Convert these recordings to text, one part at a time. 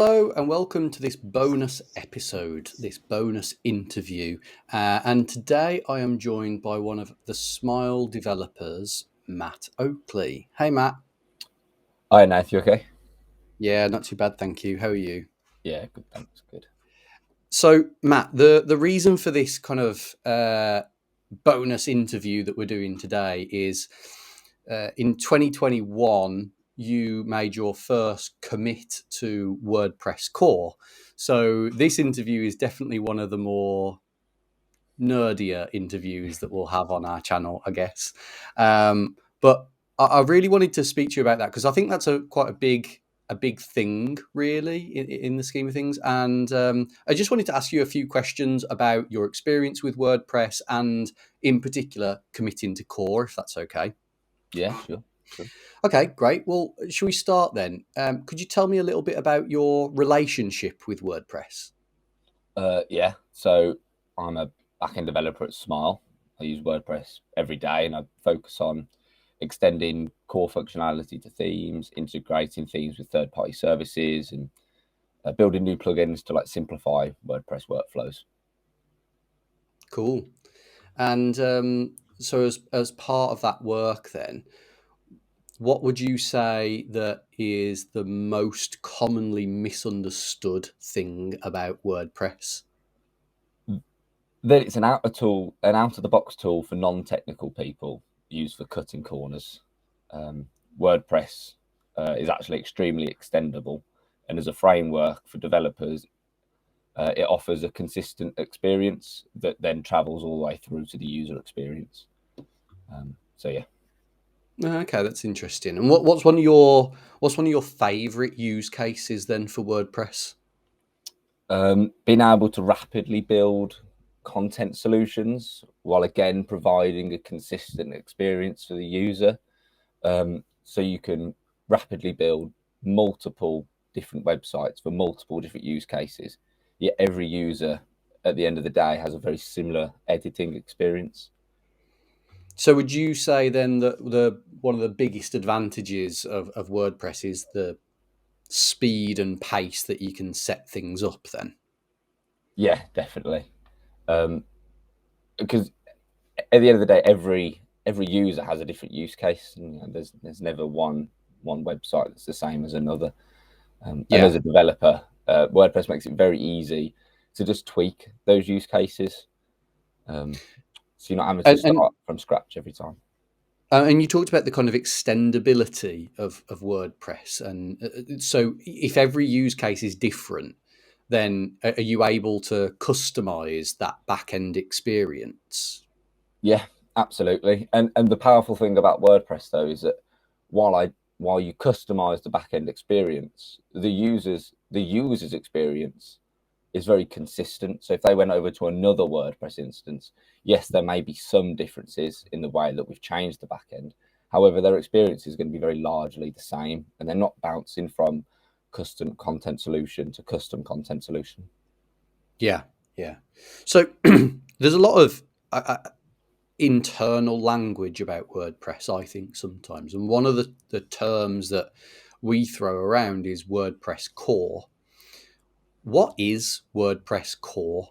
Hello and welcome to this bonus episode, this bonus interview. And today I am joined by one of the Smile developers, Matt Oakley. Hey, Matt. Hi, Nath, you okay? Yeah, not too bad, thank you. How are you? Yeah, good, thanks, good. So, Matt, the reason for this kind of bonus interview that we're doing today is in 2021, you made your first commit to WordPress Core. So, this interview is definitely one of the more nerdier interviews that we'll have on our channel, I guess. But I really wanted to speak to you about that because I think that's quite a big thing, really, in the scheme of things. And I just wanted to ask you a few questions about your experience with WordPress and, in particular, committing to Core, if that's okay. Yeah, sure. Okay, great. Well, shall we start then? Could you tell me a little bit about your relationship with WordPress? Yeah, so I'm a backend developer at Smile. I use WordPress every day and I focus on extending core functionality to themes, integrating themes with third-party services, and building new plugins to simplify WordPress workflows. Cool. And so, as part of that work, then, what would you say that is the most commonly misunderstood thing about WordPress? Then it's an out-of-the-box tool for non-technical people used for cutting corners. WordPress is actually extremely extendable, and as a framework for developers, it offers a consistent experience that then travels all the way through to the user experience. So yeah, Okay, that's interesting. And what's one of your favorite use cases then for WordPress? being able to rapidly build content solutions while again providing a consistent experience for the user. So you can rapidly build multiple different websites for multiple different use cases. Yet every user at the end of the day has a very similar editing experience. So, would you say then that the one of the biggest advantages of WordPress is the speed and pace that you can set things up then? Yeah, definitely. Because at the end of the day, every user has a different use case, and there's never one website that's the same as another. And Yeah. as a developer, WordPress makes it very easy to just tweak those use cases. So you're not having to And start from scratch every time. and you talked about the kind of extendability of WordPress, and so if every use case is different, then are you able to customize that back end experience? Yeah, absolutely. And the powerful thing about WordPress though is that while you customize the backend experience, the user's experience is very consistent. So if they went over to another WordPress instance, yes, there may be some differences in the way that we've changed the backend. However, their experience is going to be very largely the same, and they're not bouncing from custom content solution to custom content solution. Yeah, yeah. So there's a lot of internal language about WordPress, I think, sometimes. And one of the terms that we throw around is WordPress Core. What is WordPress Core?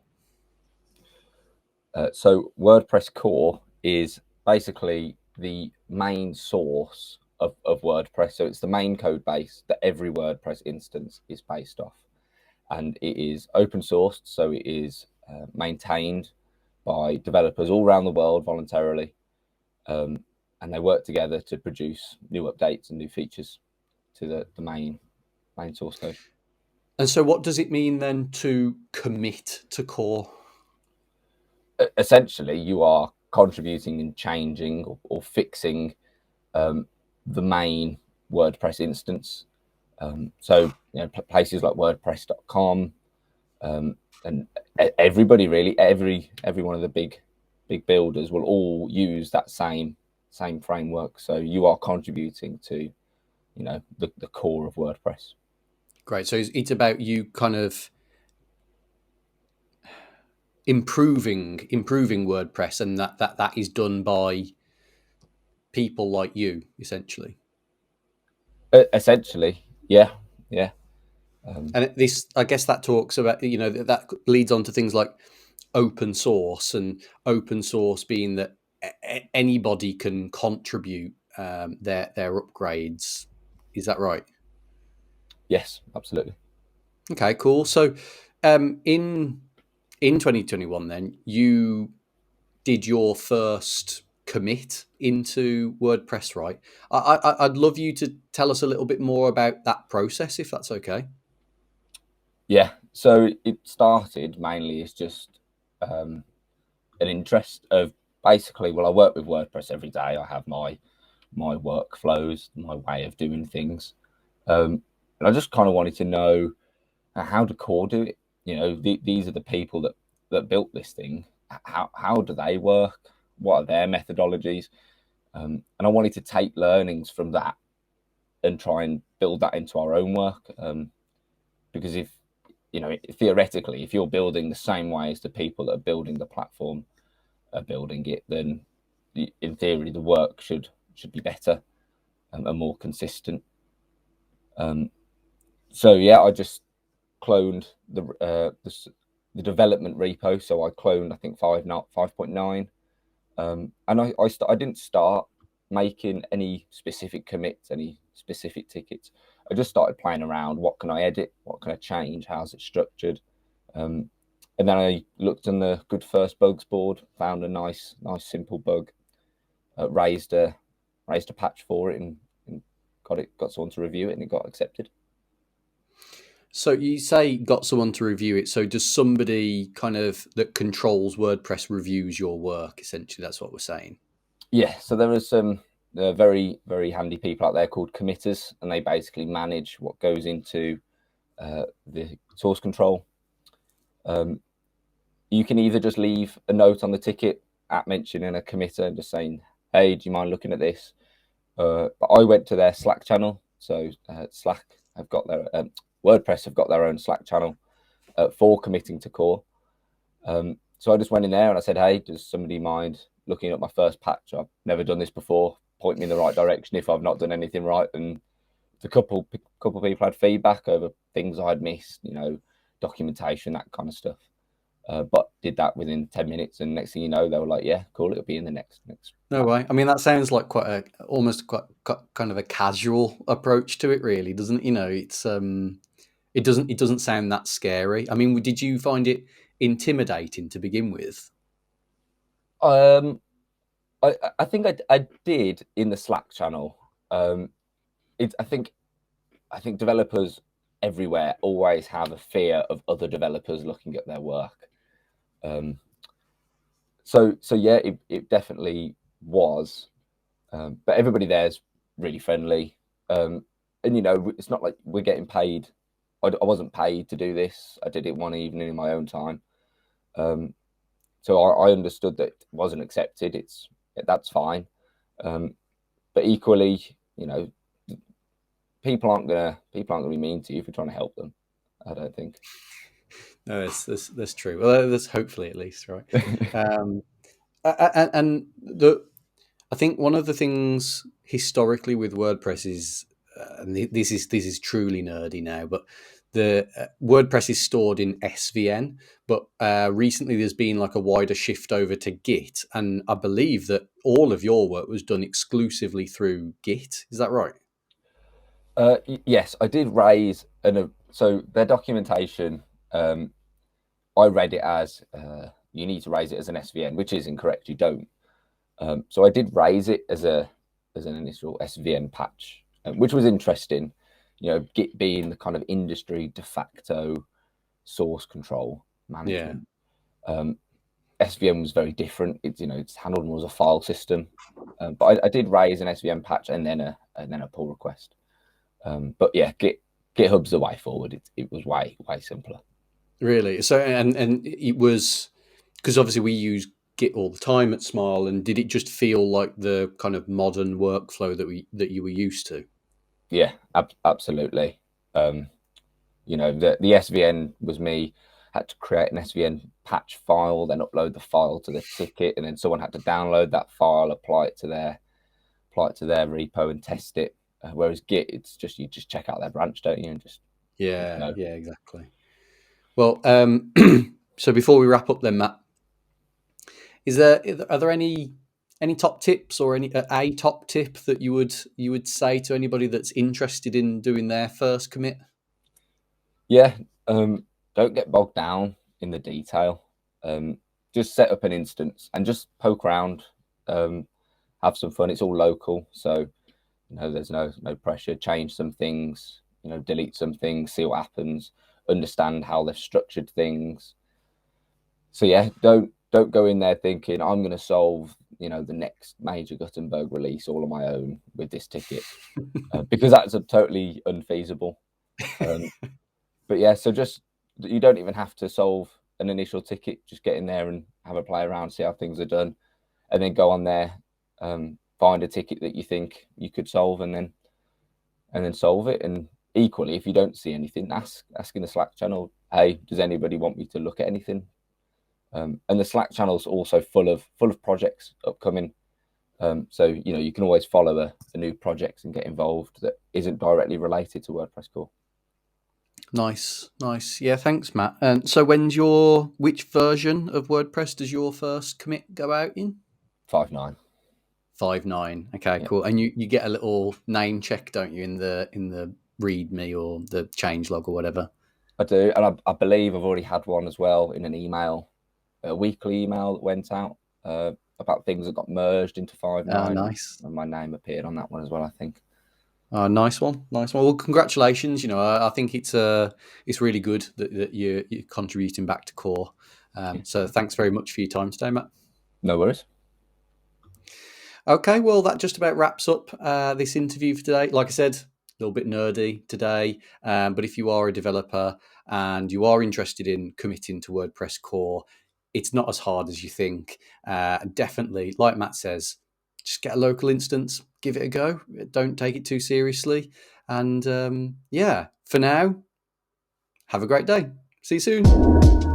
So WordPress Core is basically the main source of WordPress. So it's the main code base that every WordPress instance is based off. And it is open sourced, so it is maintained by developers all around the world voluntarily. And they work together to produce new updates and new features to the main source code. And so, what does it mean then to commit to Core? Essentially, you are contributing and changing or fixing the main WordPress instance. So places like WordPress.com, and everybody really, every one of the big builders will all use that same framework. So you are contributing to the core of WordPress. Great. So it's about you kind of improving WordPress, and that is done by people like you, essentially. Essentially, yeah. And this, I guess, that talks about, that leads on to things like open source, and open source being that anybody can contribute their upgrades. Is that right? Yes, absolutely. Okay, cool. So, in 2021, then you did your first commit into WordPress, right? I'd love you to tell us a little bit more about that process, if that's okay. Yeah. So it started mainly as just an interest of basically, well, I work with WordPress every day. I have my workflows, my way of doing things, and I just kind of wanted to know how do Core do it. These are the people that built this thing. How do they work? What are their methodologies? And I wanted to take learnings from that and try and build that into our own work. Because if theoretically, if you're building the same way as the people that are building the platform are building it, then in theory the work should be better and more consistent. So yeah, I just cloned the development repo. So I cloned, I think 5.9, and I didn't start making any specific commits, any specific tickets. I just started playing around. What can I edit? What can I change? How's it structured? And then I looked on the good first bugs board, found a nice simple bug, raised a patch for it, and got someone to review it, and it got accepted. So you say got someone to review it. So does somebody kind of that controls WordPress reviews your work? Essentially, that's what we're saying. Yeah. So there are some very handy people out there called committers, and they basically manage what goes into the source control. You can either just leave a note on the ticket at mentioning a committer and just saying, "Hey, do you mind looking at this?" But I went to their Slack channel. So Slack have got their WordPress have got their own Slack channel for committing to Core. So I just went in there and I said, "Hey, does somebody mind looking at my first patch? I've never done this before. Point me in the right direction if I've not done anything right." And a couple people had feedback over things I'd missed, documentation, that kind of stuff. But did that within 10 minutes, and next thing you know, they were like, "Yeah, cool, it'll be in the next." No way. I mean, that sounds like almost quite kind of a casual approach to it, really, doesn't it? It's it doesn't sound that scary. I mean, did you find it intimidating to begin with? Um, I think I did in the Slack channel. I think developers everywhere always have a fear of other developers looking at their work. So yeah, it definitely was. But everybody there's really friendly, and it's not like we're getting paid. I wasn't paid to do this. I did it one evening in my own time. So I understood that it wasn't accepted. That's fine. But equally, people aren't gonna be mean to you if you're trying to help them. I don't think. No, that's true. Well, that's hopefully at least, right? And I think one of the things historically with WordPress is, and this is truly nerdy now, but the WordPress is stored in SVN, but recently there's been like a wider shift over to Git, and I believe that all of your work was done exclusively through Git. Is that right? Yes, I did raise so their documentation. I read it as you need to raise it as an SVN, which is incorrect. You don't. So I did raise it as an initial SVN patch, which was interesting. Git being the kind of industry de facto source control Yeah. management. SVN was very different. It's handled more as a file system. But I did raise an SVN patch and then a pull request. But yeah, GitHub's the way forward. It was way simpler. Really? So, and it was because obviously we use Git all the time at Smile, and did it just feel like the kind of modern workflow that you were used to? Yeah, absolutely. The SVN was me. Had to create an SVN patch file, then upload the file to the ticket, and then someone had to download that file, apply it to their repo, and test it. Whereas Git, it's just you just check out their branch, don't you, and just Yeah, So yeah, exactly. Well, so before we wrap up, then, Matt, are there any top tips or any a top tip that you would say to anybody that's interested in doing their first commit? yeah, don't get bogged down in the detail. Just set up an instance and just poke around. Have some fun. It's all local, so there's no pressure. Change some things, delete some things, see what happens, understand how they've structured things. So yeah, don't go in there thinking I'm going to solve the next major Gutenberg release all on my own with this ticket, because that's totally unfeasible. Um, but yeah, so just you don't even have to solve an initial ticket. Just get in there and have a play around, see how things are done, and then go on there, find a ticket that you think you could solve, and then solve it. And equally, if you don't see anything, ask in the Slack channel, hey, does anybody want me to look at anything? And the Slack channel is also full of projects upcoming. So you can always follow a new project and get involved that isn't directly related to WordPress Core. Nice, nice. Yeah, thanks, Matt. And so, which version of WordPress does your first commit go out in? 5.9. 5.9. Okay, Yeah, cool. And you get a little name check, don't you, in the README or the change log or whatever? I do, and I believe I've already had one as well in an email, a weekly email that went out about things that got merged into 5.9, Nice. and my name appeared on that one as well, I think. Nice one, nice one. Well, congratulations. I think it's really good that you're contributing back to Core. Yeah. So thanks very much for your time today, Matt. No worries. Okay, well, that just about wraps up this interview for today. Like I said, a little bit nerdy today, but if you are a developer and you are interested in committing to WordPress Core, it's not as hard as you think. Definitely, like Matt says, just get a local instance, give it a go. Don't take it too seriously. And yeah, for now, have a great day. See you soon.